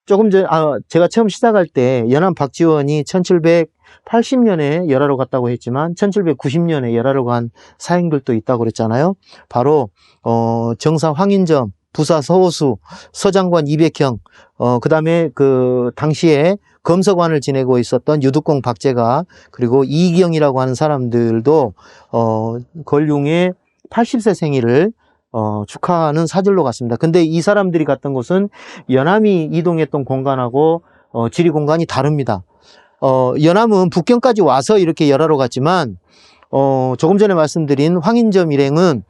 조금 전, 제가 처음 시작할 때 연암 박지원이 1780년에 열하로 갔다고 했지만 1790년에 열하로 간 사행들도 있다고 그랬잖아요. 바로 정사 황인점, 부사 서호수, 서장관 이백형, 그 다음에 그 당시에 검서관을 지내고 있었던 유득공 박제가, 그리고 이기영이라고 하는 사람들도 걸륭의 80세 생일을 축하하는 사절로 갔습니다. 근데 이 사람들이 갔던 곳은 연암이 이동했던 공간하고 지리 공간이 다릅니다. 연암은 북경까지 와서 이렇게 열하로 갔지만 조금 전에 말씀드린 황인점 일행은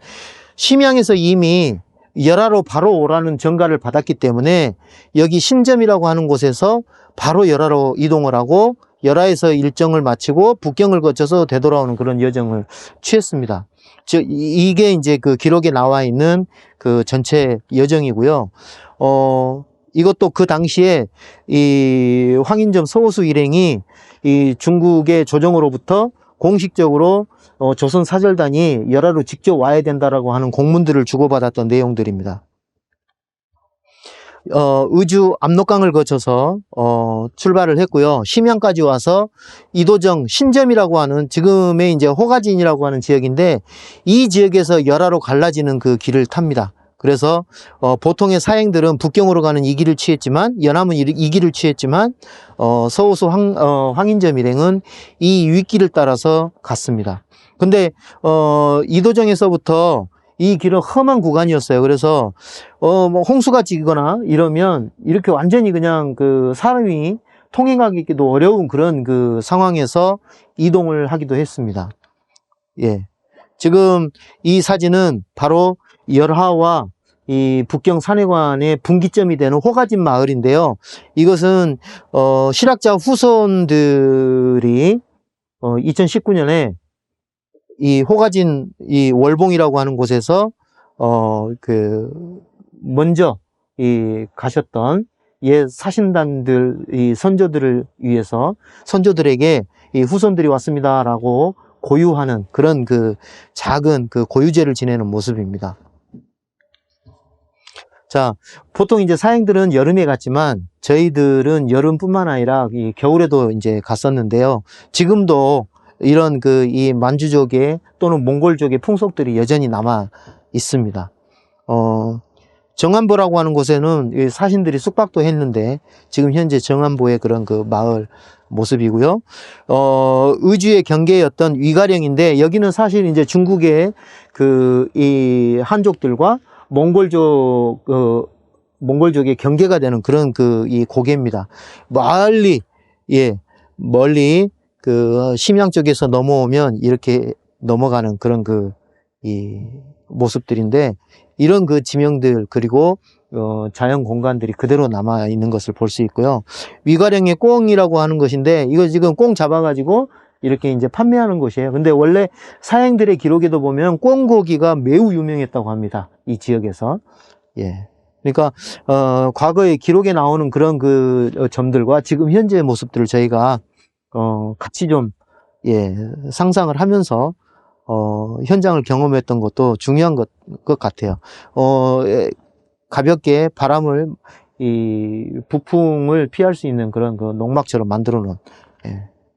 심양에서 이미 열하로 바로 오라는 전가를 받았기 때문에 여기 신점이라고 하는 곳에서 바로 열하로 이동을 하고 열하에서 일정을 마치고 북경을 거쳐서 되돌아오는 그런 여정을 취했습니다. 즉 이게 이제 그 기록에 나와 있는 그 전체 여정이고요. 이것도 그 당시에 이 황인점 서호수 일행이 이 중국의 조정으로부터 공식적으로 조선 사절단이 열하로 직접 와야 된다라고 하는 공문들을 주고받았던 내용들입니다. 의주 압록강을 거쳐서 출발을 했고요. 심양까지 와서 이도정 신점이라고 하는, 지금의 이제 호가진이라고 하는 지역인데, 이 지역에서 열하로 갈라지는 그 길을 탑니다. 그래서 보통의 사행들은 북경으로 가는 이 길을 취했지만, 연암은 이 길을 취했지만 서호수 황인점 일행은 이 윗길을 따라서 갔습니다. 근데 이도정에서부터 이 길은 험한 구간이었어요. 그래서 뭐 홍수가 지거나 이러면 이렇게 완전히 그냥 그 사람이 통행하기도 어려운 그런 그 상황에서 이동을 하기도 했습니다. 예. 지금 이 사진은 바로 열하와 이 북경 산해관의 분기점이 되는 호가진 마을인데요. 이것은 실학자 후손들이 2019년에 이 호가진 이 월봉이라고 하는 곳에서 먼저 이 가셨던 옛 사신단들, 이 선조들을 위해서 선조들에게 이 후손들이 왔습니다라고 고유하는 그런 그 작은 그 고유제를 지내는 모습입니다. 자, 보통 이제 사행들은 여름에 갔지만 저희들은 여름뿐만 아니라 이 겨울에도 이제 갔었는데요. 지금도 이런 그 이 만주족의 또는 몽골족의 풍속들이 여전히 남아 있습니다. 정안보라고 하는 곳에는 사신들이 숙박도 했는데 지금 현재 정안보의 그런 그 마을 모습이고요. 의주의 경계였던 위가령인데 여기는 사실 이제 중국의 그 이 한족들과 몽골족의 경계가 되는 그런 그 이 고개입니다. 멀리 그 심양 쪽에서 넘어오면 이렇게 넘어가는 그런 그 이 모습들인데, 이런 그 지명들 그리고 자연 공간들이 그대로 남아 있는 것을 볼 수 있고요. 위가령의 꽁이라고 하는 것인데 이거 지금 꽁 잡아가지고 이렇게 이제 판매하는 곳이에요. 근데 원래 사행들의 기록에도 보면 꽁고기가 매우 유명했다고 합니다. 이 지역에서. 예. 그러니까 과거의 기록에 나오는 그런 그 점들과 지금 현재의 모습들을 저희가 같이 좀 상상을 하면서 현장을 경험했던 것도 중요한 것 같아요. 가볍게 바람을 북풍을 피할 수 있는 그런 그 농막처럼 만들어 놓은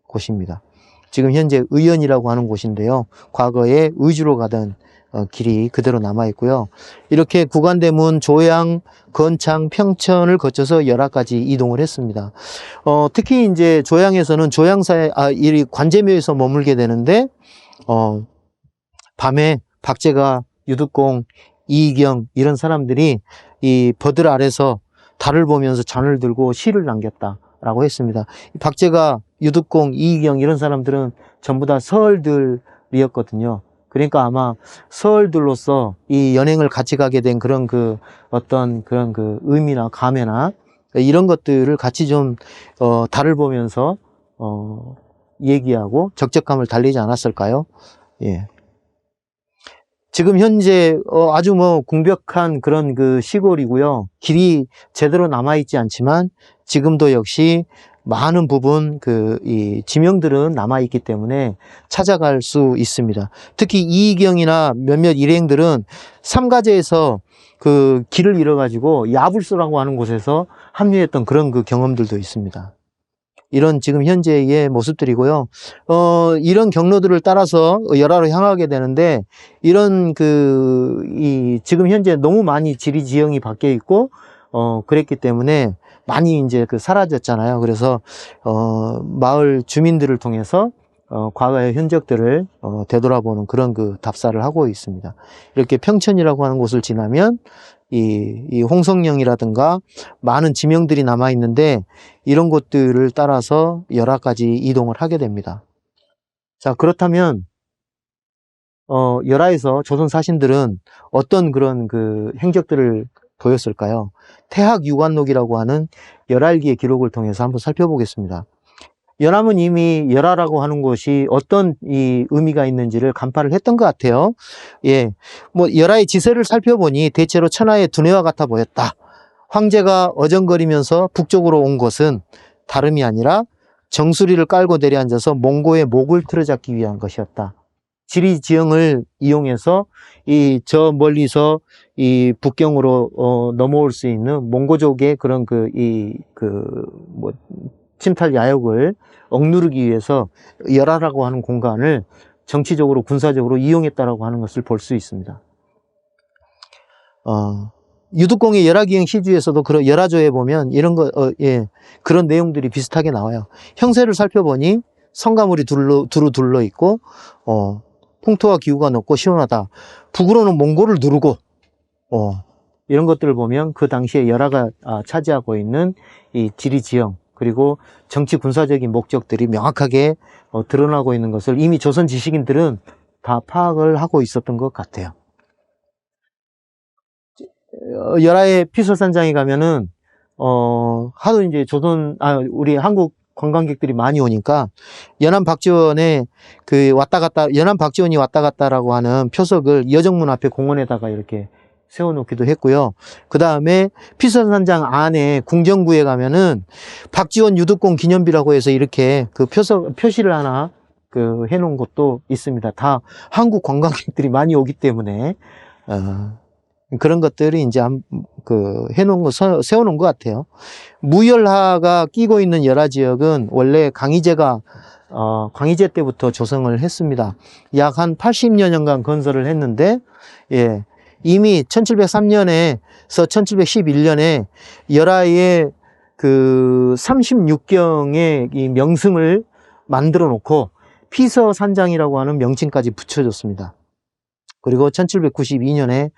곳입니다. 지금 현재 의연이라고 하는 곳인데요. 과거에 의주로 가던 길이 그대로 남아 있고요. 이렇게 구간대문, 조양, 건창, 평천을 거쳐서 열하까지 이동을 했습니다. 특히 이제 조양에서는 이 관제묘에서 머물게 되는데 밤에 박제가, 유득공, 이경 이런 사람들이 이 버들 아래서 달을 보면서 잔을 들고 시를 남겼다라고 했습니다. 박제가, 유득공, 이경 이런 사람들은 전부 다 서얼들이었거든요. 그러니까 아마 서얼들로서 이 연행을 같이 가게 된 그런 그 어떤 그런 그 의미나 감회나 이런 것들을 같이 좀 달을 보면서 얘기하고 적적함을 달래지 않았을까요? 예. 지금 현재 아주 궁벽한 그런 그 시골이고요. 길이 제대로 남아있지 않지만 지금도 역시 많은 부분 이 지명들은 남아있기 때문에 찾아갈 수 있습니다. 특히 이희경이나 몇몇 일행들은 삼가제에서 그 길을 잃어가지고 야불소라고 하는 곳에서 합류했던 그런 그 경험들도 있습니다. 이런 지금 현재의 모습들이고요. 이런 경로들을 따라서 열화로 향하게 되는데, 이런 지금 현재 너무 많이 지리 지형이 바뀌어 있고, 그랬기 때문에 많이 이제 사라졌잖아요. 그래서, 마을 주민들을 통해서, 과거의 흔적들을, 되돌아보는 그런 답사를 하고 있습니다. 이렇게 평천이라고 하는 곳을 지나면, 이 홍성령이라든가 많은 지명들이 남아 있는데, 이런 곳들을 따라서 열화까지 이동을 하게 됩니다. 자, 그렇다면 열화에서 조선 사신들은 어떤 그런 행적들을 보였을까요? 태학유관록이라고 하는 열할기의 기록을 통해서 한번 살펴보겠습니다. 연암은 이미 열화라고 하는 곳이 어떤 이 의미가 있는지를 간파를 했던 것 같아요. 예, 열화의 지세를 살펴보니 대체로 천하의 두뇌와 같아 보였다. 황제가 어정거리면서 북쪽으로 온 것은 다름이 아니라 정수리를 깔고 내려앉아서 몽고의 목을 틀어잡기 위한 것이었다. 지리 지형을 이용해서 저 멀리서 이 북경으로 넘어올 수 있는 몽고족의 그런 침탈 야욕을 억누르기 위해서 열화라고 하는 공간을 정치적으로 군사적으로 이용했다라고 하는 것을 볼 수 있습니다. 유득공의 열화기행 시주에서도 그런 열화조에 보면 이런 그런 내용들이 비슷하게 나와요. 형세를 살펴보니 성가물이 두루 둘러 있고 풍토와 기후가 높고 시원하다. 북으로는 몽골을 누르고 이런 것들을 보면 그 당시에 열화가 차지하고 있는 이 지리 지형 그리고 정치 군사적인 목적들이 명확하게 드러나고 있는 것을 이미 조선 지식인들은 다 파악을 하고 있었던 것 같아요. 열화의 피서산장에 가면은 하도 이제 우리 한국 관광객들이 많이 오니까 연안 박지원의 연안 박지원이 왔다 갔다라고 하는 표석을 여정문 앞에 공원에다가 이렇게 세워놓기도 했고요. 그 다음에 피서산장 안에 궁정구에 가면은 박지원 유득공 기념비라고 해서 이렇게 표시를 하나 해놓은 곳도 있습니다. 다 한국 관광객들이 많이 오기 때문에 그런 것들이 이제 세워놓은 것 같아요. 무열하가 끼고 있는 열화 지역은 원래 강희제가 광희제 때부터 조성을 했습니다. 약 한 80여 년간 건설을 했는데, 예, 이미 1703년에서 1711년에 열화의 36경의 이 명승을 만들어 놓고 피서산장이라고 하는 명칭까지 붙여줬습니다. 그리고 1792년에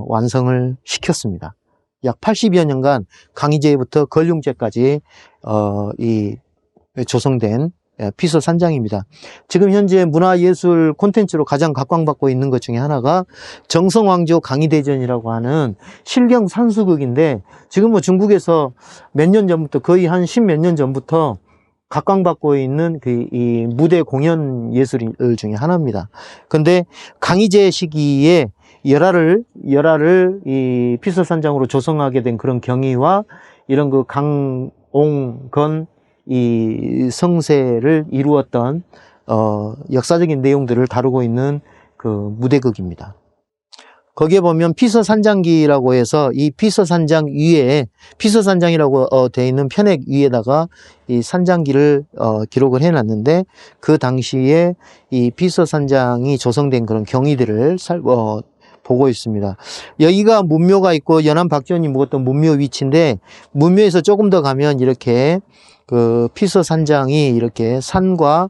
완성을 시켰습니다. 약 80여 년간 강희제부터 걸륭제까지 조성된 피서산장입니다. 지금 현재 문화예술 콘텐츠로 가장 각광받고 있는 것 중에 하나가 정성왕조 강희대전이라고 하는 실경 산수극인데, 지금 중국에서 몇 년 전부터, 거의 한 10몇 년 전부터 각광받고 있는 이 무대 공연 예술 중에 하나입니다. 근데 강희제 시기에 열화를 이 피서산장으로 조성하게 된 그런 경위와 이런 강옹건 이 성세를 이루었던 역사적인 내용들을 다루고 있는 무대극입니다. 거기에 보면 피서산장기라고 해서 이 피서산장 위에 피서산장이라고 되어 있는 편액 위에다가 이 산장기를 기록을 해놨는데, 그 당시에 이 피서산장이 조성된 그런 경위들을 보고 있습니다. 여기가 문묘가 있고 연안 박지원이 묵었던 문묘 위치인데, 문묘에서 조금 더 가면 이렇게 피서산장이 이렇게 산과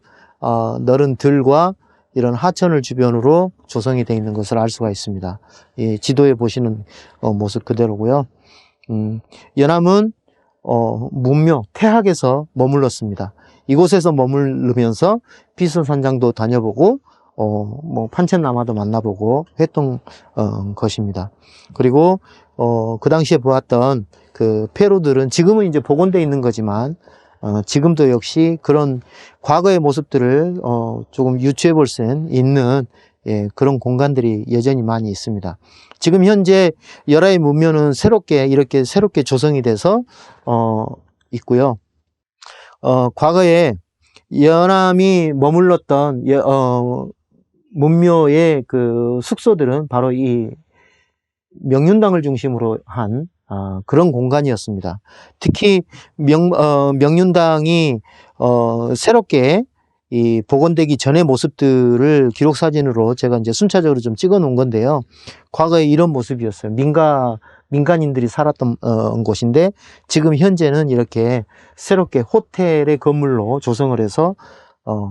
너른 들과 이런 하천을 주변으로 조성이 되어 있는 것을 알 수가 있습니다. 이 지도에 보시는 모습 그대로고요. 연암은 문묘 태학에서 머물렀습니다. 이곳에서 머무르면서 피서산장도 다녀보고 판천남하도 만나보고 했던 것입니다. 그리고 그 당시에 보았던 폐로들은 지금은 이제 복원되어 있는 거지만 지금도 역시 그런 과거의 모습들을 조금 유추해 볼 수 있는 그런 공간들이 여전히 많이 있습니다. 지금 현재 열화의 문묘는 이렇게 새롭게 조성이 돼서 있고요. 과거에 연암이 머물렀던 문묘의 그 숙소들은 바로 이 명륜당을 중심으로 한 그런 공간이었습니다. 특히 명륜당이 새롭게 이 복원되기 전의 모습들을 기록 사진으로 제가 이제 순차적으로 좀 찍어 놓은 건데요. 과거에 이런 모습이었어요. 민간인들이 살았던 곳인데 지금 현재는 이렇게 새롭게 호텔의 건물로 조성을 해서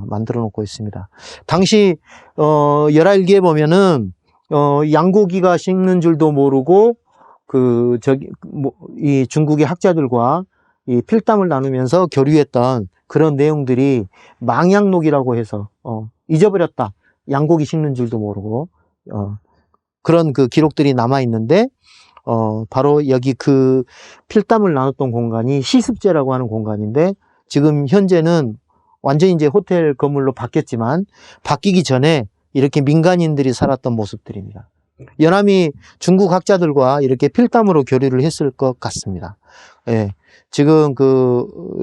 만들어 놓고 있습니다. 당시 열하일기에 보면은 양고기가 식는 줄도 모르고 이 중국의 학자들과 이 필담을 나누면서 교류했던 그런 내용들이 망양록이라고 해서 잊어버렸다. 양고기 식는 줄도 모르고 그런 그 기록들이 남아 있는데 바로 여기 그 필담을 나눴던 공간이 시습제라고 하는 공간인데 지금 현재는 완전히 이제 호텔 건물로 바뀌었지만 바뀌기 전에 이렇게 민간인들이 살았던 모습들입니다. 연암이 중국 학자들과 이렇게 필담으로 교류를 했을 것 같습니다. 예, 지금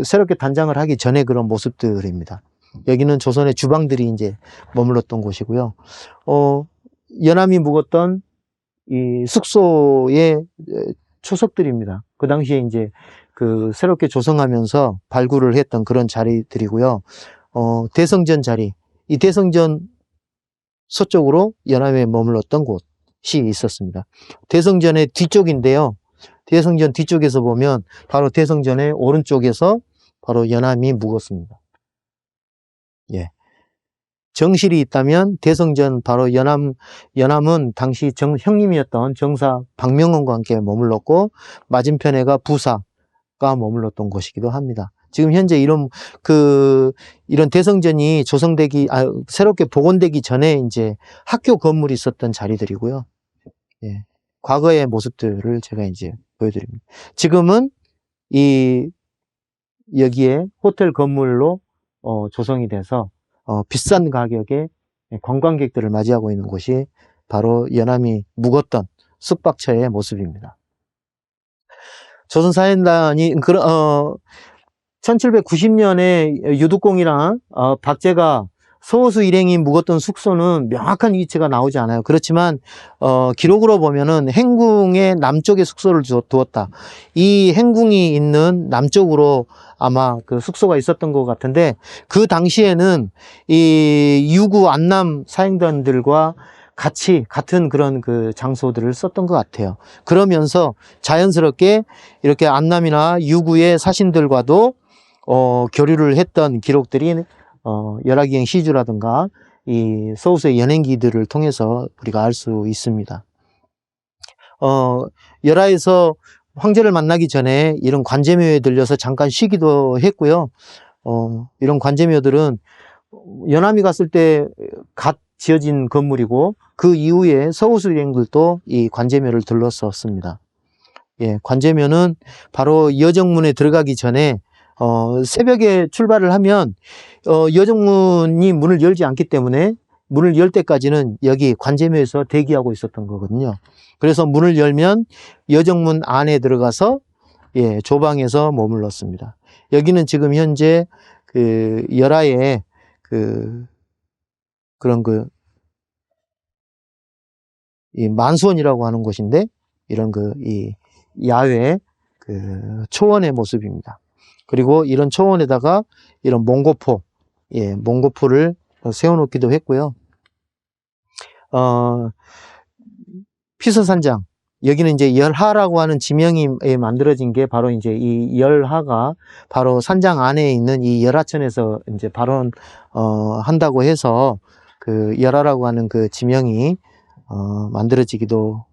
새롭게 단장을 하기 전에 그런 모습들입니다. 여기는 조선의 주방들이 이제 머물렀던 곳이고요. 연암이 묵었던 이 숙소의 초석들입니다. 그 당시에 이제 새롭게 조성하면서 발굴을 했던 그런 자리들이고요. 대성전 자리, 이 대성전 서쪽으로 연암에 머물렀던 곳이 있었습니다. 대성전의 뒤쪽인데요. 대성전 뒤쪽에서 보면 바로 대성전의 오른쪽에서 바로 연암이 묵었습니다. 예. 정실이 있다면 대성전 바로 연암은 당시 형님이었던 정사 박명원과 함께 머물렀고 맞은편에가 부사가 머물렀던 곳이기도 합니다. 지금 현재 이런 대성전이 새롭게 복원되기 전에 이제 학교 건물이 있었던 자리들이고요. 예. 과거의 모습들을 제가 이제 보여드립니다. 지금은 여기에 호텔 건물로 조성이 돼서 비싼 가격에 관광객들을 맞이하고 있는 곳이 바로 연암이 묵었던 숙박처의 모습입니다. 조선사hen단이 1790년에 유득공이랑 박제가 서호수 일행이 묵었던 숙소는 명확한 위치가 나오지 않아요. 그렇지만 기록으로 보면은 행궁의 남쪽에 숙소를 두었다. 이 행궁이 있는 남쪽으로 아마 그 숙소가 있었던 것 같은데 그 당시에는 이 유구 안남 사행단들과 같은 그런 그 장소들을 썼던 것 같아요. 그러면서 자연스럽게 이렇게 안남이나 유구의 사신들과도 교류를 했던 기록들이 열하기행 시주라든가 이 서호수의 연행기들을 통해서 우리가 알 수 있습니다. 열하에서 황제를 만나기 전에 이런 관제묘에 들려서 잠깐 쉬기도 했고요. 이런 관제묘들은 연암이 갔을 때 갓 지어진 건물이고 그 이후에 서호수 일행들도 이 관제묘를 들렀었습니다. 예, 관제묘는 바로 여정문에 들어가기 전에 새벽에 출발을 하면 여정문이 문을 열지 않기 때문에 문을 열 때까지는 여기 관제묘에서 대기하고 있었던 거거든요. 그래서 문을 열면 여정문 안에 들어가서 예, 조방에서 머물렀습니다. 여기는 지금 현재 열하에 그런 이 만수원이라고 하는 곳인데 이런 이 야외 초원의 모습입니다. 그리고 이런 초원에다가 이런 몽고포, 예, 몽고포를 세워놓기도 했고요. 피서산장, 여기는 이제 열하라고 하는 지명이 만들어진 게 바로 이제 이 열하가 바로 산장 안에 있는 이 열하천에서 이제 발원한다고 해서 열하라고 하는 그 지명이 만들어지기도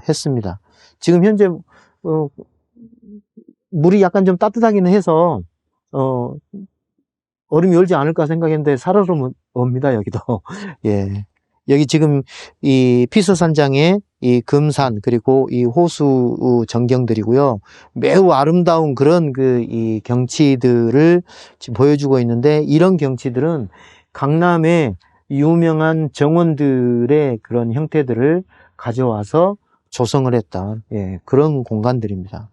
했습니다. 지금 현재 물이 약간 좀 따뜻하기는 해서 얼음이 얼지 않을까 생각했는데 살얼음 옵니다. 여기도. 예. 여기 지금 이 피서산장의 이 금산 그리고 이 호수 전경들이고요. 매우 아름다운 그런 이 경치들을 지금 보여주고 있는데 이런 경치들은 강남의 유명한 정원들의 그런 형태들을 가져와서 조성을 했던 예, 그런 공간들입니다.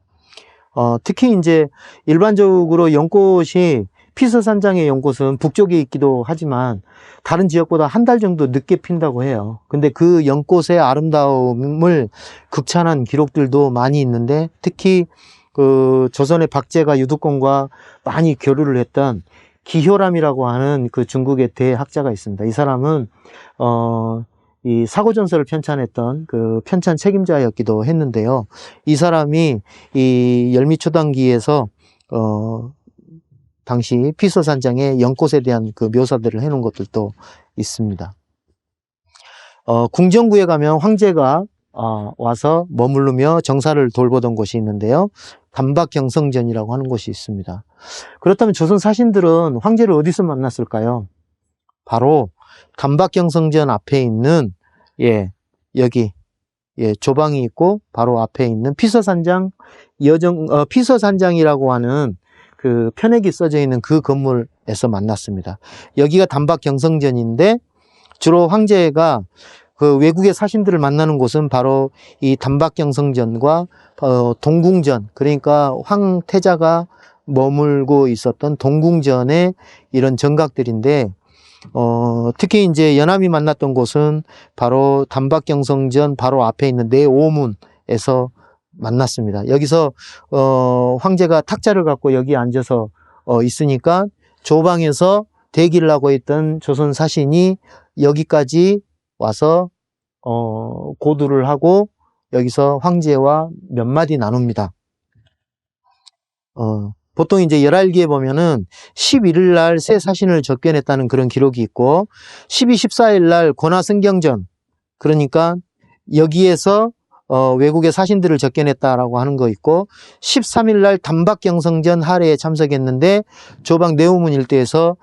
특히 이제 일반적으로 연꽃이 피서산장의 연꽃은 북쪽에 있기도 하지만 다른 지역보다 한 달 정도 늦게 핀다고 해요. 근데 그 연꽃의 아름다움을 극찬한 기록들도 많이 있는데, 특히 그 조선의 박제가 유두공과 많이 교류를 했던 기효람이라고 하는 그 중국의 대학자가 있습니다. 이 사람은 이 사고전서를 편찬했던 그 편찬 책임자였기도 했는데요. 이 사람이 이 열미초당기에서 당시 피서산장의 연꽃에 대한 그 묘사들을 해놓은 것들도 있습니다. 궁정구에 가면 황제가 와서 머무르며 정사를 돌보던 곳이 있는데요. 담박경성전이라고 하는 곳이 있습니다. 그렇다면 조선 사신들은 황제를 어디서 만났을까요? 바로 담박경성전 앞에 있는 여기 조방이 있고 바로 앞에 있는 피서산장 피서산장이라고 하는 그 편액이 써져 있는 그 건물에서 만났습니다. 여기가 담박경성전인데, 주로 황제가 그 외국의 사신들을 만나는 곳은 바로 이 담박경성전과 동궁전, 그러니까 황태자가 머물고 있었던 동궁전의 이런 정각들인데, 특히 이제 연암이 만났던 곳은 바로 담박경성전 바로 앞에 있는 내오문에서 만났습니다. 여기서 황제가 탁자를 갖고 여기 앉아서 있으니까 조방에서 대기를 하고 있던 조선 사신이 여기까지 와서 고두를 하고 여기서 황제와 몇 마디 나눕니다. 보통 이제 열알기에 보면은 11일 날 새 사신을 접견했다는 그런 기록이 있고, 12, 14일 날 권하승경전, 그러니까 여기에서 외국의 사신들을 접견했다라고 하는 거 있고, 13일 날 담박경성전 할애에 참석했는데 조방 내오문 일대에서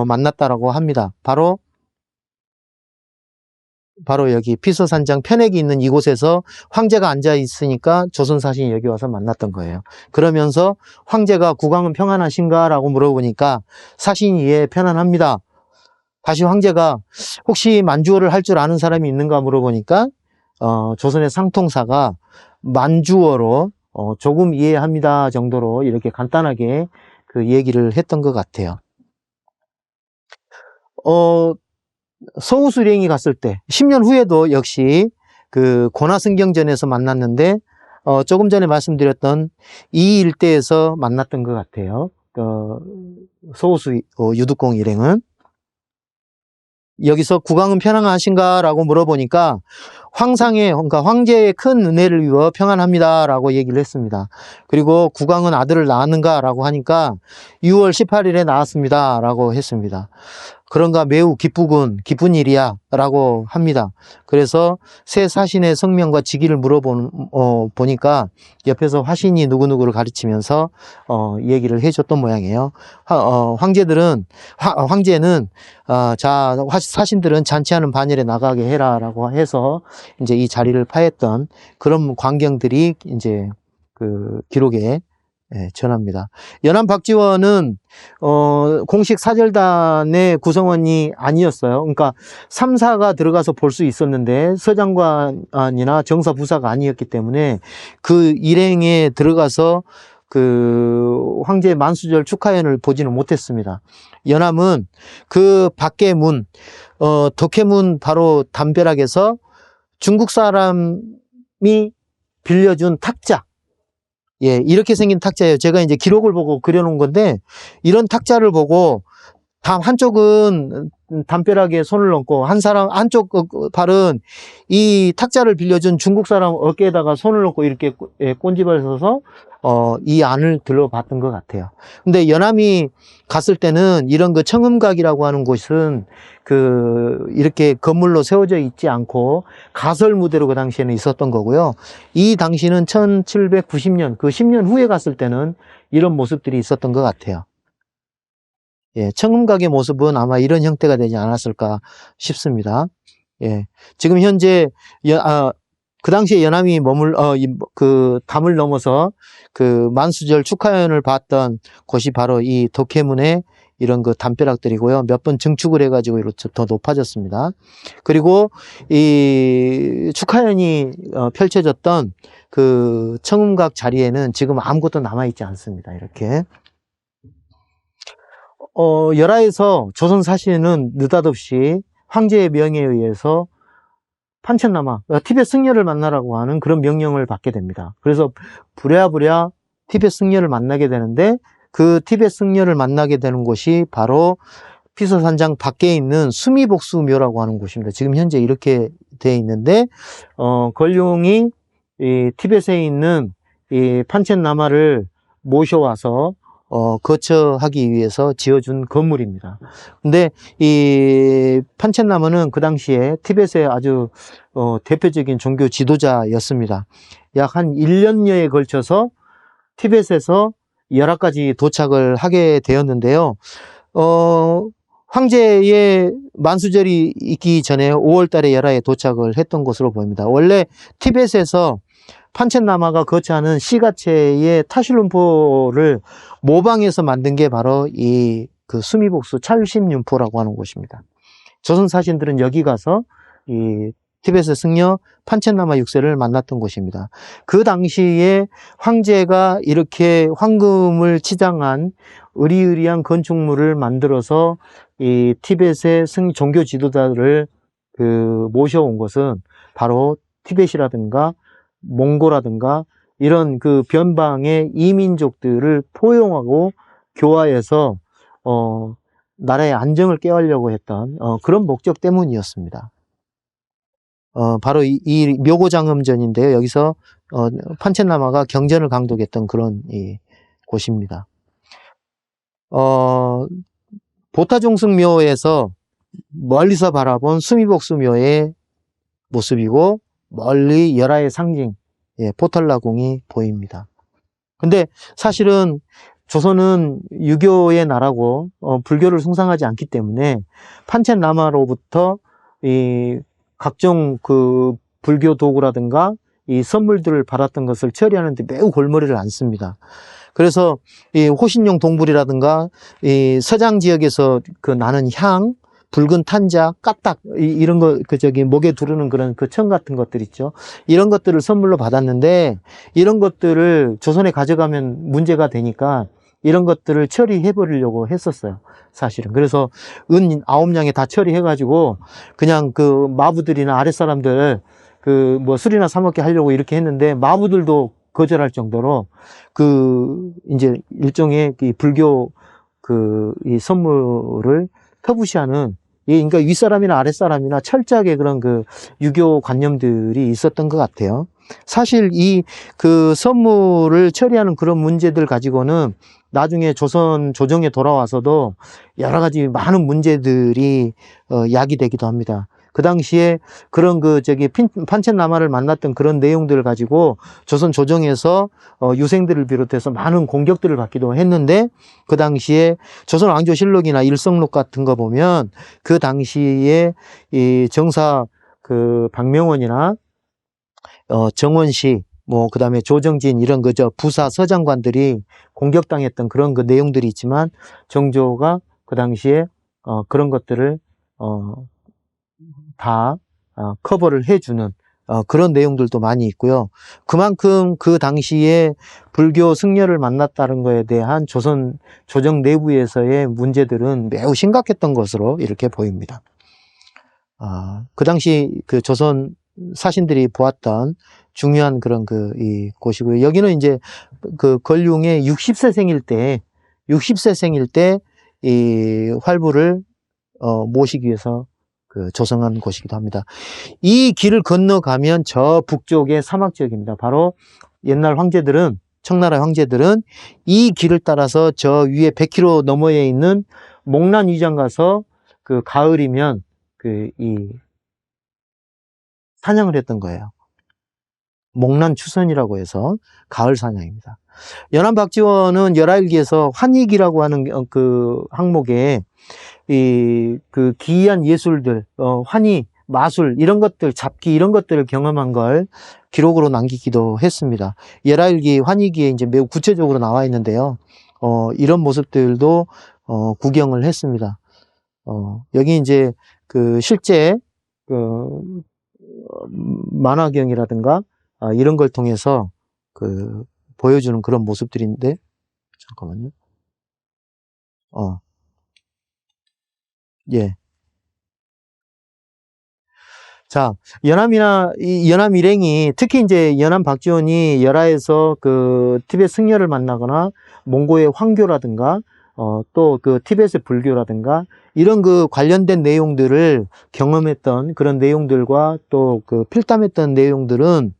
만났다라고 합니다. 바로 여기 피서산장 편액이 있는 이곳에서 황제가 앉아 있으니까 조선 사신이 여기 와서 만났던 거예요. 그러면서 황제가 국왕은 평안하신가? 라고 물어보니까 사신이 예, 편안합니다. 다시 황제가 혹시 만주어를 할 줄 아는 사람이 있는가 물어보니까 조선의 상통사가 만주어로 조금 이해합니다 정도로 이렇게 간단하게 그 얘기를 했던 것 같아요. 서우수령이 갔을 때 10년 후에도 역시 그 권하승경전에서 만났는데 조금 전에 말씀드렸던 이 일대에서 만났던 것 같아요. 서우수 유두공 일행은 여기서 국왕은 평안하신가? 라고 물어보니까 그러니까 황제의 큰 은혜를 입어 평안합니다 라고 얘기를 했습니다. 그리고 국왕은 아들을 낳았는가? 라고 하니까 6월 18일에 낳았습니다 라고 했습니다. 그런가 매우 기쁜 일이야 라고 합니다. 그래서 새 사신의 성명과 직위를 물어보니까 옆에서 화신이 누구누구를 가르치면서 얘기를 해줬던 모양이에요. 황제는 사신들은 잔치하는 반열에 나가게 해라 라고 해서 이제 이 자리를 파했던 그런 광경들이 이제 그 기록에 전합니다. 연암 박지원은 공식 사절단의 구성원이 아니었어요. 그러니까 3사가 들어가서 볼 수 있었는데 서장관이나 정사부사가 아니었기 때문에 그 일행에 들어가서 그 황제 만수절 축하연을 보지는 못했습니다. 연암은 그 밖의 문, 덕혜문 바로 담벼락에서 중국 사람이 빌려준 탁자, 이렇게 생긴 탁자예요. 제가 이제 기록을 보고 그려놓은 건데, 이런 탁자를 보고 한쪽은 담벼락에 손을 얹고 한쪽 발은 이 탁자를 빌려준 중국 사람 어깨에다가 손을 얹고 이렇게 꼰집을 서서 이 안을 들러봤던 것 같아요. 근데 연암이 갔을 때는 이런 그 청음각이라고 하는 곳은 이렇게 건물로 세워져 있지 않고 가설 무대로 그 당시에는 있었던 거고요. 이 당시는 1790년, 그 10년 후에 갔을 때는 이런 모습들이 있었던 것 같아요. 청음각의 모습은 아마 이런 형태가 되지 않았을까 싶습니다. 지금 현재 그 당시에 연암이 그 담을 넘어서 그 만수절 축하연을 봤던 곳이 바로 이 덕혜문의 이런 그 담벼락들이고요. 몇 번 증축을 해가지고 이렇게 더 높아졌습니다. 그리고 이 축하연이 펼쳐졌던 그 청음각 자리에는 지금 아무것도 남아있지 않습니다. 이렇게. 열하에서 조선 사시는 느닷없이 황제의 명에 의해서 판첸라마, 티벳 승려를 만나라고 하는 그런 명령을 받게 됩니다. 그래서 부랴부랴 티벳 승려를 만나게 되는데, 그 티벳 승려를 만나게 되는 곳이 바로 피서산장 밖에 있는 수미복수묘라고 하는 곳입니다. 지금 현재 이렇게 되어 있는데, 걸룡이 이 티벳에 있는 이 판첸라마를 모셔와서 거처하기 위해서 지어준 건물입니다. 근데 이 판첸라마는 그 당시에 티벳의 아주 대표적인 종교 지도자였습니다. 약 한 1년여에 걸쳐서 티벳에서 열하까지 도착을 하게 되었는데요. 황제의 만수절이 있기 전에 5월 달에 열하에 도착을 했던 것으로 보입니다. 원래 티벳에서 판첸라마가 거처하는 시가체의 타슐룸포를 모방해서 만든 게 바로 이 그 수미복수 찰심윤포라고 하는 곳입니다. 조선 사신들은 여기 가서 이 티벳의 승려 판첸라마 6세를 만났던 곳입니다. 그 당시에 황제가 이렇게 황금을 치장한 으리으리한 건축물을 만들어서 이 티벳의 종교 지도자를 모셔온 것은 바로 티벳이라든가 몽고라든가 이런 그 변방의 이민족들을 포용하고 교화해서 나라의 안정을 깨우려고 했던 그런 목적 때문이었습니다. 바로 이 묘고장엄전인데요. 여기서 판첸라마가 경전을 강독했던 그런 곳입니다. 보타종승묘에서 멀리서 바라본 수미복수묘의 모습이고, 멀리 열하의 상징 포탈라궁이 보입니다. 근데 사실은 조선은 유교의 나라고 불교를 숭상하지 않기 때문에 판첸라마로부터 이 각종 그 불교 도구라든가 이 선물들을 받았던 것을 처리하는데 매우 골머리를 안 씁니다. 그래서 이 호신용 동불이라든가 이 서장 지역에서 그 나는 향, 붉은 탄자, 까딱 이런 거 목에 두르는 그런 그 청 같은 것들 있죠. 이런 것들을 선물로 받았는데, 이런 것들을 조선에 가져가면 문제가 되니까 이런 것들을 처리해 버리려고 했었어요, 사실은. 그래서 은 9냥에 다 처리해 가지고 그냥 그 마부들이나 아랫사람들 뭐 술이나 사 먹게 하려고 이렇게 했는데, 마부들도 거절할 정도로 이제 일종의 이 불교 이 선물을 터부시하는, 그러니까 윗사람이나 아랫사람이나 철저하게 그런 그 유교 관념들이 있었던 것 같아요. 사실 그 선물을 처리하는 그런 문제들 가지고는 나중에 조선 조정에 돌아와서도 여러 가지 많은 문제들이 야기되기도 합니다. 그 당시에 그런 판첸라마를 만났던 그런 내용들을 가지고 조선 조정에서 유생들을 비롯해서 많은 공격들을 받기도 했는데, 그 당시에 조선 왕조실록이나 일성록 같은 거 보면 그 당시에 이 정사 박명원이나 정원시 그 다음에 조정진 이런 부사 서장관들이 공격당했던 그런 그 내용들이 있지만, 정조가 그 당시에 그런 것들을 다 커버를 해주는 그런 내용들도 많이 있고요. 그만큼 그 당시에 불교 승려를 만났다는 것에 대한 조선 조정 내부에서의 문제들은 매우 심각했던 것으로 이렇게 보입니다. 그 당시 그 조선 사신들이 보았던 중요한 그런 이 곳이고요. 여기는 이제 그 걸륭의 60세 생일 때 이 활부를 모시기 위해서 조성한 곳이기도 합니다. 이 길을 건너가면 저 북쪽의 사막 지역입니다. 바로 옛날 황제들은, 청나라 황제들은 이 길을 따라서 저 위에 100km 너머에 있는 목란 위장 가서 가을이면 이 사냥을 했던 거예요. 목란 추선이라고 해서 가을 사냥입니다. 연안 박지원은 열하일기에서 환익이라고 하는 그 항목에 기이한 예술들, 환희, 마술, 이런 것들, 잡기, 이런 것들을 경험한 걸 기록으로 남기기도 했습니다. 열하일기, 환희기에 이제 매우 구체적으로 나와 있는데요. 이런 모습들도 구경을 했습니다. 여기 이제 그 실제 그 만화경이라든가 이런 걸 통해서 그 보여주는 그런 모습들인데, 잠깐만요. 예. 자, 연암 일행이, 특히 이제 연암 박지원이 열하에서 그 티베트 승려를 만나거나 몽고의 황교라든가 또 그 티베트의 불교라든가 이런 그 관련된 내용들을 경험했던 그런 내용들과 또 그 필담했던 내용들은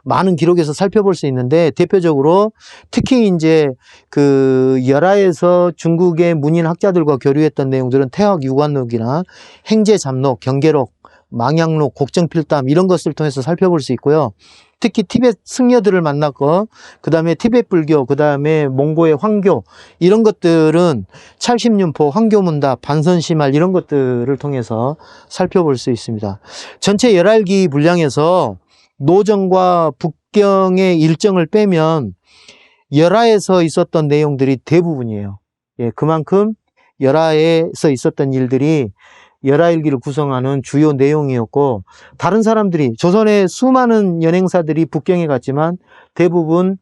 많은 기록에서 살펴볼 수 있는데, 대표적으로 특히 이제 그 열하에서 중국의 문인 학자들과 교류했던 내용들은 태학 유관록이나 행제 잡록, 경계록, 망향록, 곡정필담 이런 것을 통해서 살펴볼 수 있고요. 특히 티베트 승려들을 만났고, 그 다음에 티베트 불교, 그 다음에 몽고의 황교 이런 것들은 찰심윤포, 황교문답, 반선시말 이런 것들을 통해서 살펴볼 수 있습니다. 전체 열알기 분량에서 노정과 북경의 일정을 빼면 열하에서 있었던 내용들이 대부분이에요. 예, 그만큼 열하에서 있었던 일들이 열하일기를 구성하는 주요 내용이었고, 다른 사람들이, 조선의 수많은 연행사들이 북경에 갔지만 대부분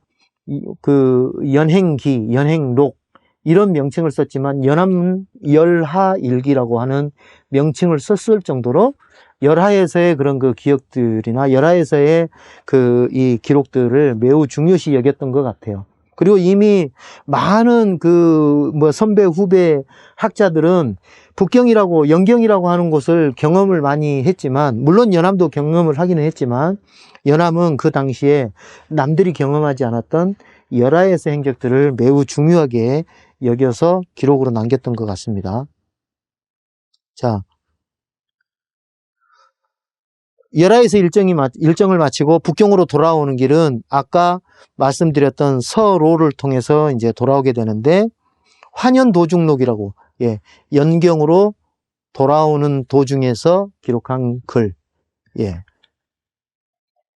그 연행기, 연행록 이런 명칭을 썼지만 연암 열하일기라고 하는 명칭을 썼을 정도로 열하에서의 그런 그 기억들이나 열하에서의 그 이 기록들을 매우 중요시 여겼던 것 같아요. 그리고 이미 많은 그 뭐 선배 후배 학자들은 북경이라고, 영경이라고 하는 곳을 경험을 많이 했지만, 물론 연암도 경험을 하기는 했지만 연암은 그 당시에 남들이 경험하지 않았던 열하에서 행적들을 매우 중요하게 여겨서 기록으로 남겼던 것 같습니다. 자, 열하에서 일정을 마치고 북경으로 돌아오는 길은 아까 말씀드렸던 서로를 통해서 이제 돌아오게 되는데, 환연도중록이라고, 예, 연경으로 돌아오는 도중에서 기록한 글, 예.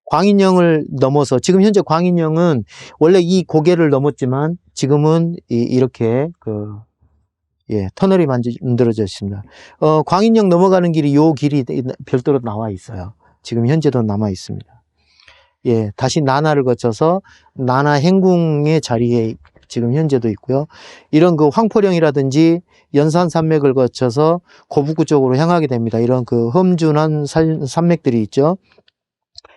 광인령을 넘어서, 지금 현재 광인령은 원래 이 고개를 넘었지만 지금은 이렇게 터널이 만들어져 있습니다. 광인령 넘어가는 길이 요 길이 별도로 나와 있어요. 지금 현재도 남아 있습니다. 예, 다시 나나를 거쳐서 나나 행궁의 자리에 지금 현재도 있고요. 이런 그 황포령이라든지 연산산맥을 거쳐서 고북구 쪽으로 향하게 됩니다. 이런 그 험준한 산맥들이 있죠.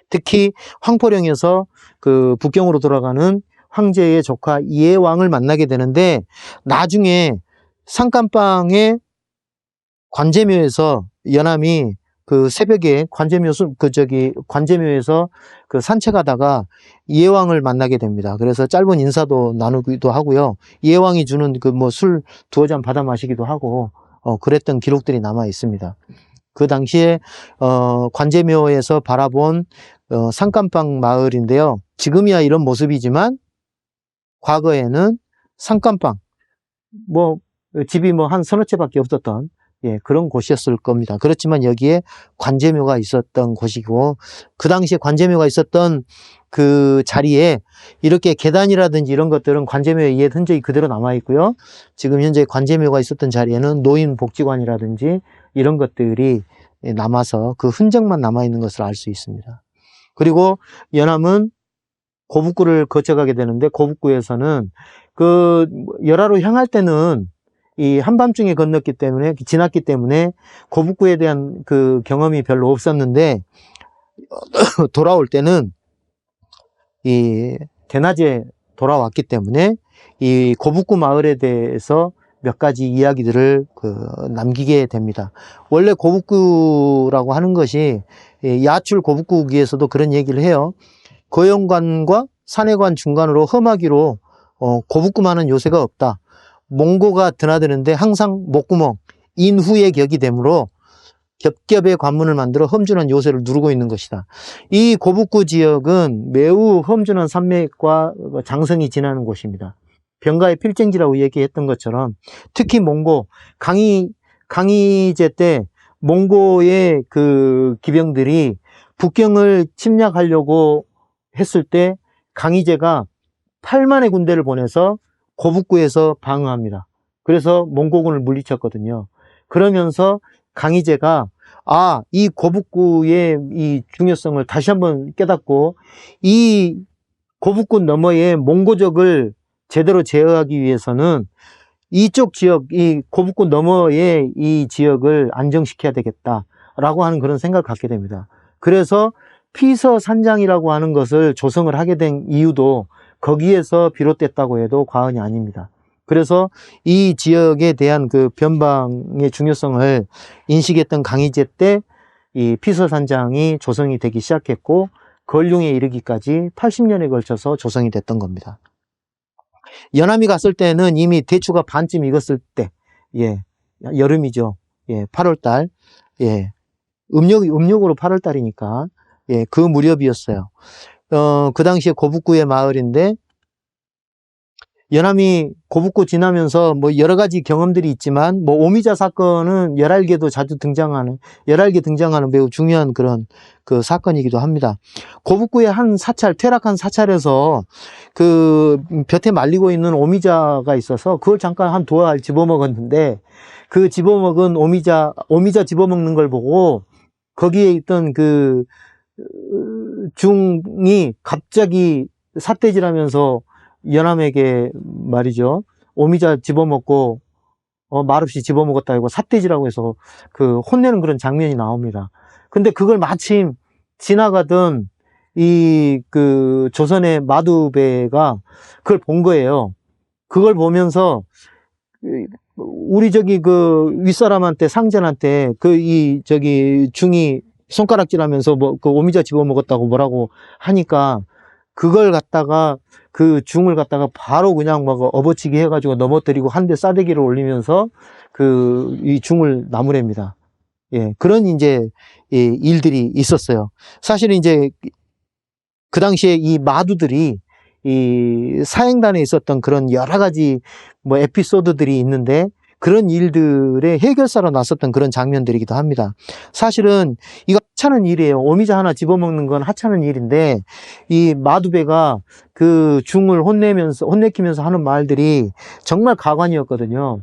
특히 황포령에서 그 북경으로 돌아가는 황제의 조카 이해왕을 만나게 되는데, 나중에 산감방의 관제묘에서 연암이 그 새벽에 관제묘에서 그 산책하다가 이해왕을 만나게 됩니다. 그래서 짧은 인사도 나누기도 하고요. 이해왕이 주는 그 뭐 술 두어 잔 받아 마시기도 하고, 그랬던 기록들이 남아 있습니다. 그 당시에, 관제묘에서 바라본, 산감방 마을인데요. 지금이야 이런 모습이지만, 과거에는 산감방, 집이 한 서너 채밖에 없었던, 예, 그런 곳이었을 겁니다. 그렇지만 여기에 관제묘가 있었던 곳이고, 그 당시에 관제묘가 있었던 그 자리에 이렇게 계단이라든지 이런 것들은 관제묘의 옛 흔적이 그대로 남아 있고요. 지금 현재 관제묘가 있었던 자리에는 노인복지관이라든지 이런 것들이 남아서 그 흔적만 남아 있는 것을 알 수 있습니다. 그리고 연암은 고북구를 거쳐가게 되는데, 고북구에서는 그 열하로 향할 때는 이 한밤중에 지났기 때문에 고북구에 대한 그 경험이 별로 없었는데, 돌아올 때는 이 대낮에 돌아왔기 때문에 이 고북구 마을에 대해서 몇 가지 이야기들을 남기게 됩니다. 원래 고북구라고 하는 것이, 야출 고북구기에서도 그런 얘기를 해요. 거영관과 산해관 중간으로 험하기로 고북구만은 요새가 없다. 몽고가 드나드는데 항상 목구멍, 인후의 격이 되므로 겹겹의 관문을 만들어 험준한 요새를 누르고 있는 것이다. 이 고북구 지역은 매우 험준한 산맥과 장성이 지나는 곳입니다. 병가의 필쟁지라고 얘기했던 것처럼, 특히 몽고, 강희제 때 몽고의 그 기병들이 북경을 침략하려고 했을 때 강희제가 8만의 군대를 보내서 고북구에서 방어합니다. 그래서 몽고군을 물리쳤거든요. 그러면서 강희제가 이 고북구의 이 중요성을 다시 한번 깨닫고 이 고북군 너머의 몽고족을 제대로 제어하기 위해서는 이쪽 지역, 이 고북군 너머의 이 지역을 안정시켜야 되겠다라고 하는 그런 생각을 갖게 됩니다. 그래서 피서산장이라고 하는 것을 조성을 하게 된 이유도 거기에서 비롯됐다고 해도 과언이 아닙니다. 그래서 이 지역에 대한 그 변방의 중요성을 인식했던 강희제 때 이 피서산장이 조성이 되기 시작했고 걸륭에 이르기까지 80년에 걸쳐서 조성이 됐던 겁니다. 연암이 갔을 때는 이미 대추가 반쯤 익었을 때, 여름이죠. 8월달, 음력으로 8월달이니까, 그 무렵이었어요. 그 당시에 고북구의 마을인데, 연암이 고북구 지나면서 뭐 여러 가지 경험들이 있지만, 뭐 오미자 사건은 열알개도 자주 열알개 등장하는 매우 중요한 그런 그 사건이기도 합니다. 고북구의 한 사찰, 퇴락한 사찰에서 그 볕에 말리고 있는 오미자가 있어서 그걸 잠깐 한 두 알 집어먹었는데, 그 집어먹은 오미자 집어먹는 걸 보고 거기에 있던 그 중이 갑자기 삿대질하면서 연암에게 말이죠, 오미자 집어먹고 말없이 집어먹었다고 삿대질하고 해서 그 혼내는 그런 장면이 나옵니다. 근데 그걸 마침 지나가던 이 그 조선의 마두배가 그걸 본 거예요. 그걸 보면서 우리 저기 그 윗사람한테, 상전한테 중이 손가락질하면서 뭐 그 오미자 집어먹었다고 뭐라고 하니까 그걸 갖다가 그 중을 갖다가 바로 그냥 막 업어치기 해가지고 넘어뜨리고 한 대 싸대기를 올리면서 이 중을 나무랍니다. 그런 이제 일들이 있었어요. 사실은 이제 그 당시에 이 마두들이 이 사행단에 있었던 그런 여러 가지 뭐 에피소드들이 있는데 그런 일들의 해결사로 나섰던 그런 장면들이기도 합니다. 사실은 이거 하찮은 일이에요. 오미자 하나 집어먹는 건 하찮은 일인데 이 마두배가 그 중을 혼내키면서 하는 말들이 정말 가관이었거든요.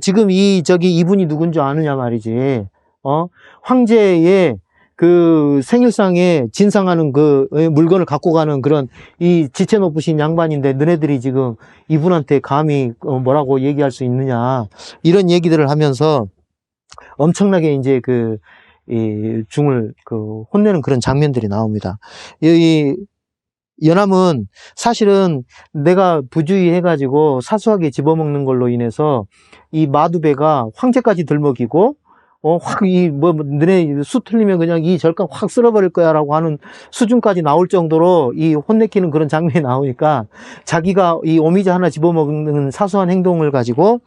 지금 이분이 누군지 아느냐 말이지. 황제의 그 생일상에 진상하는 그 물건을 갖고 가는 그런 이 지체 높으신 양반인데 너네들이 지금 이분한테 감히 뭐라고 얘기할 수 있느냐, 이런 얘기들을 하면서 엄청나게 이제 이 중을 혼내는 그런 장면들이 나옵니다. 이 연암은 사실은 내가 부주의해가지고 사소하게 집어먹는 걸로 인해서 이 마두배가 황제까지 들먹이고 너네 수 틀리면 그냥 이 절간 확 쓸어버릴 거야 라고 하는 수준까지 나올 정도로 이 혼내키는 그런 장면이 나오니까 자기가 이 오미자 하나 집어먹는 사소한 행동을 가지고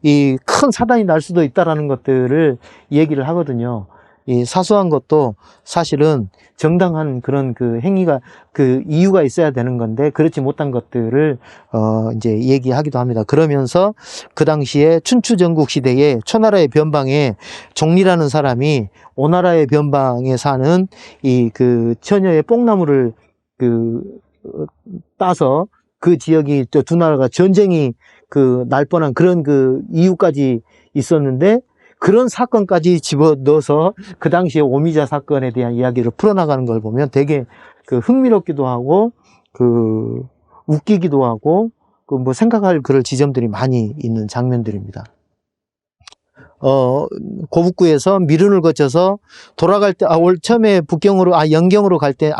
이 큰 사단이 날 수도 있다라는 것들을 얘기를 하거든요. 이 사소한 것도 사실은 정당한 그런 그 행위가 그 이유가 있어야 되는 건데 그렇지 못한 것들을 이제 얘기하기도 합니다. 그러면서 그 당시에 춘추 전국 시대에 초나라의 변방에 종리라는 사람이 오나라의 변방에 사는 이 그 처녀의 뽕나무를 따서 그 지역이 두 나라가 전쟁이 날 뻔한 그런 그 이유까지 있었는데 그런 사건까지 집어넣어서 그 당시에 오미자 사건에 대한 이야기를 풀어나가는 걸 보면 되게 흥미롭기도 하고 웃기기도 하고 뭐 생각할 그럴 지점들이 많이 있는 장면들입니다. 고북구에서 미룬을 거쳐서 돌아갈 때, 처음에 영경으로 갈 때,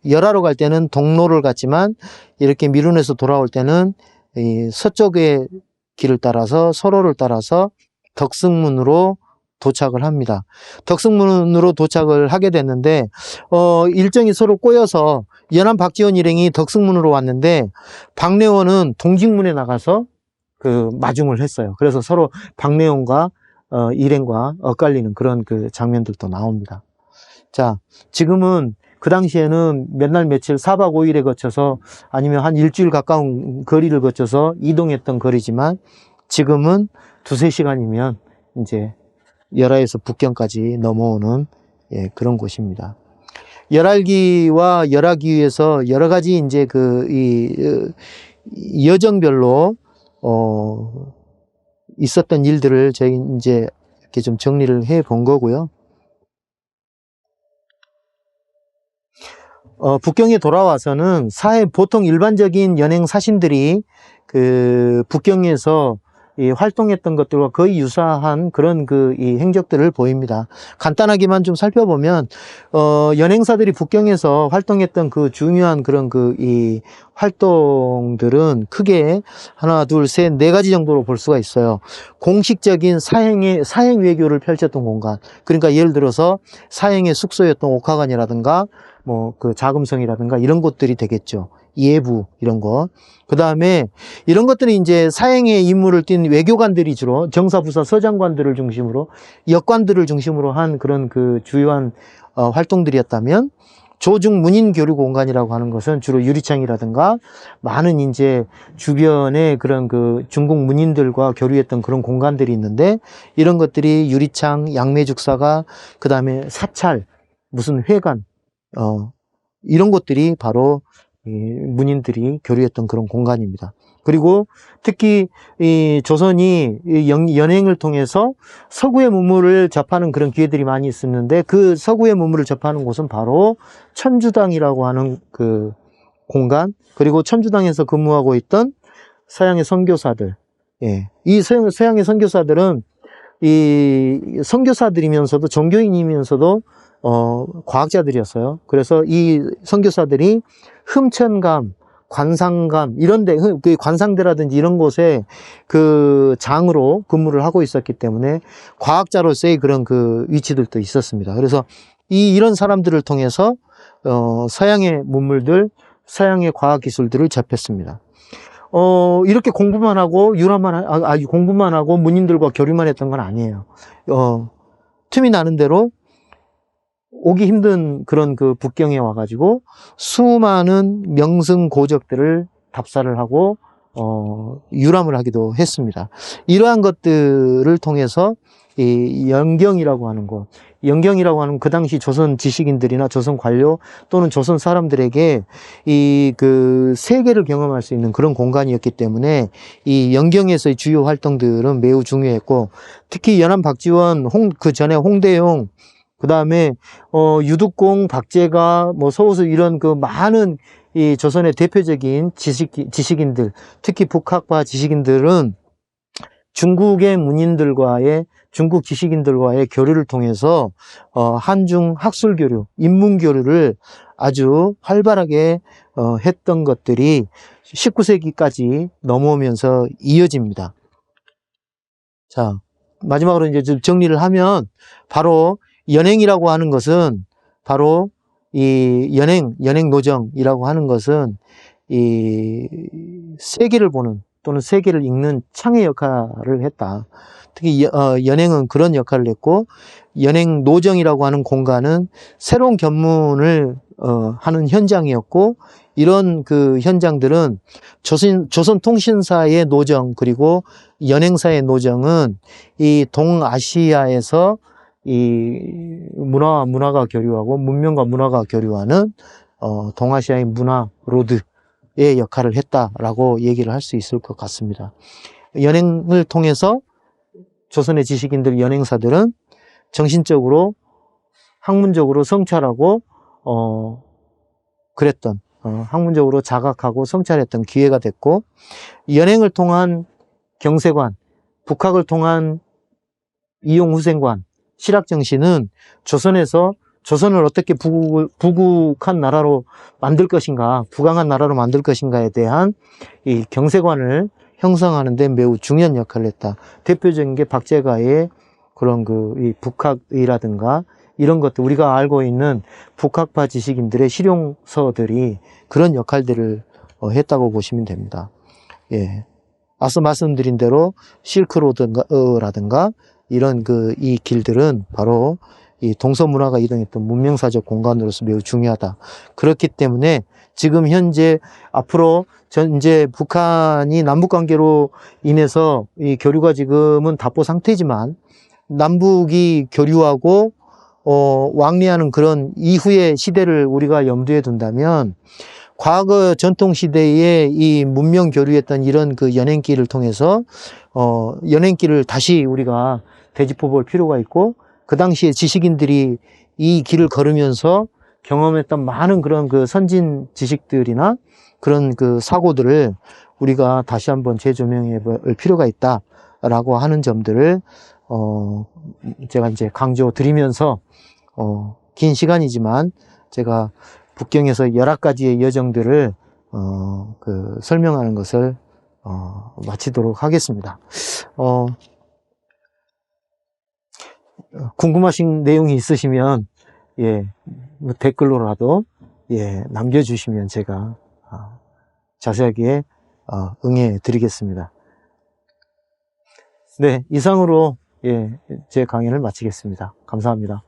열하로 갈 때는 동로를 갔지만 이렇게 미룬에서 돌아올 때는 이 서쪽의 길을 따라서 서로를 따라서 덕승문으로 도착을 합니다. 덕승문으로 도착을 하게 됐는데 일정이 서로 꼬여서 연암 박지원 일행이 덕승문으로 왔는데 박래원은 동직문에 나가서 마중을 했어요. 그래서 서로 박래원과 일행과 엇갈리는 그런 장면들도 나옵니다. 자, 지금은 그 당시에는 몇 날 며칠 4박 5일에 거쳐서 아니면 한 일주일 가까운 거리를 거쳐서 이동했던 거리지만 지금은 2-3시간이면 이제 열하에서 북경까지 넘어오는 그런 곳입니다. 열알기와 열하기에서 여러 가지 이제 여정별로 있었던 일들을 저희 이제 이렇게 좀 정리를 해 본 거고요. 북경에 돌아와서는 보통 일반적인 연행 사신들이 그 북경에서 활동했던 것들과 거의 유사한 그런 이 행적들을 보입니다. 간단하게만 좀 살펴보면, 연행사들이 북경에서 활동했던 그 중요한 그런 이 활동들은 크게 하나, 둘, 셋, 네 가지 정도로 볼 수가 있어요. 공식적인 사행 외교를 펼쳤던 공간. 그러니까 예를 들어서 사행의 숙소였던 옥하관이라든가, 뭐 그 자금성이라든가 이런 곳들이 되겠죠. 예부 이런 거. 그 다음에 이런 것들이 이제 사행의 임무를 띈 외교관들이 주로 정사부사 서장관들을 중심으로 역관들을 중심으로 한 그런 그 주요한 활동들이었다면, 조중 문인 교류 공간이라고 하는 것은 주로 유리창이라든가 많은 이제 주변에 그런 그 중국 문인들과 교류했던 그런 공간들이 있는데, 이런 것들이 유리창, 양매죽사가, 그 다음에 사찰, 무슨 회관, 이런 것들이 바로 이 문인들이 교류했던 그런 공간입니다. 그리고 특히 이 조선이 연행을 통해서 서구의 문물을 접하는 그런 기회들이 많이 있었는데, 그 서구의 문물을 접하는 곳은 바로 천주당이라고 하는 그 공간, 그리고 천주당에서 근무하고 있던 서양의 선교사들. 예. 이 서양의 선교사들은 이 선교사들이면서도 종교인이면서도 과학자들이었어요. 그래서 이 선교사들이 흠천감, 관상감, 이런데, 그 관상대라든지 이런 곳에 그 장으로 근무를 하고 있었기 때문에 과학자로서의 그런 그 위치들도 있었습니다. 그래서 이런 사람들을 통해서 서양의 문물들, 서양의 과학기술들을 접했습니다. 이렇게 공부만 하고 공부만 하고 문인들과 교류만 했던 건 아니에요. 틈이 나는 대로 오기 힘든 그런 그 북경에 와가지고 수많은 명승고적들을 답사를 하고 유람을 하기도 했습니다. 이러한 것들을 통해서 이 영경이라고 하는 곳, 영경이라고 하는 그 당시 조선 지식인들이나 조선 관료 또는 조선 사람들에게 이 그 세계를 경험할 수 있는 그런 공간이었기 때문에 이 영경에서의 주요 활동들은 매우 중요했고, 특히 연안 박지원, 그 전에 홍대용, 그 다음에 유득공, 박제가, 뭐 서우수 이런 그 많은 이 조선의 대표적인 지식인들, 특히 북학파 지식인들은 중국의 문인들과의, 중국 지식인들과의 교류를 통해서 한중 학술 교류, 인문 교류를 아주 활발하게 했던 것들이 19세기까지 넘어오면서 이어집니다. 자, 마지막으로 이제 좀 정리를 하면, 바로 연행이라고 하는 것은, 바로 이 연행 노정이라고 하는 것은 이 세계를 보는 또는 세계를 읽는 창의 역할을 했다. 특히 연행은 그런 역할을 했고, 연행 노정이라고 하는 공간은 새로운 견문을 하는 현장이었고, 이런 그 현장들은 조선통신사의 노정, 그리고 연행사의 노정은 이 동아시아에서 이 문화가 교류하고 문명과 문화가 교류하는 동아시아의 문화 로드의 역할을 했다라고 얘기를 할 수 있을 것 같습니다. 연행을 통해서 조선의 지식인들, 연행사들은 정신적으로, 학문적으로 성찰하고 그랬던, 학문적으로 자각하고 성찰했던 기회가 됐고, 연행을 통한 경세관, 북학을 통한 이용후생관, 실학정신은 조선을 어떻게 부국한 나라로 만들 것인가, 부강한 나라로 만들 것인가에 대한 이 경세관을 형성하는 데 매우 중요한 역할을 했다. 대표적인 게 박제가의 그런 이 북학이라든가 이런 것들, 우리가 알고 있는 북학파 지식인들의 실용서들이 그런 역할들을 했다고 보시면 됩니다. 예. 앞서 말씀드린 대로 실크로드라든가 이런 이 길들은 바로 이 동서문화가 이동했던 문명사적 공간으로서 매우 중요하다. 그렇기 때문에 지금 현재 앞으로 이제 북한이 남북관계로 인해서 이 교류가 지금은 답보 상태지만, 남북이 교류하고 왕래하는 그런 이후의 시대를 우리가 염두에 둔다면, 과거 전통시대의 이 문명 교류했던 이런 그 연행길을 통해서, 연행길을 다시 우리가 되짚어 볼 필요가 있고, 그 당시에 지식인들이 이 길을 걸으면서 경험했던 많은 그런 그 선진 지식들이나 그런 그 사고들을 우리가 다시 한번 재조명해 볼 필요가 있다라고 하는 점들을, 제가 이제 강조 드리면서, 긴 시간이지만 제가 북경에서 여러 가지의 여정들을, 설명하는 것을, 마치도록 하겠습니다. 궁금하신 내용이 있으시면, 예, 뭐 댓글로라도, 예, 남겨주시면 제가, 자세하게, 응해 드리겠습니다. 네, 이상으로, 예, 제 강연을 마치겠습니다. 감사합니다.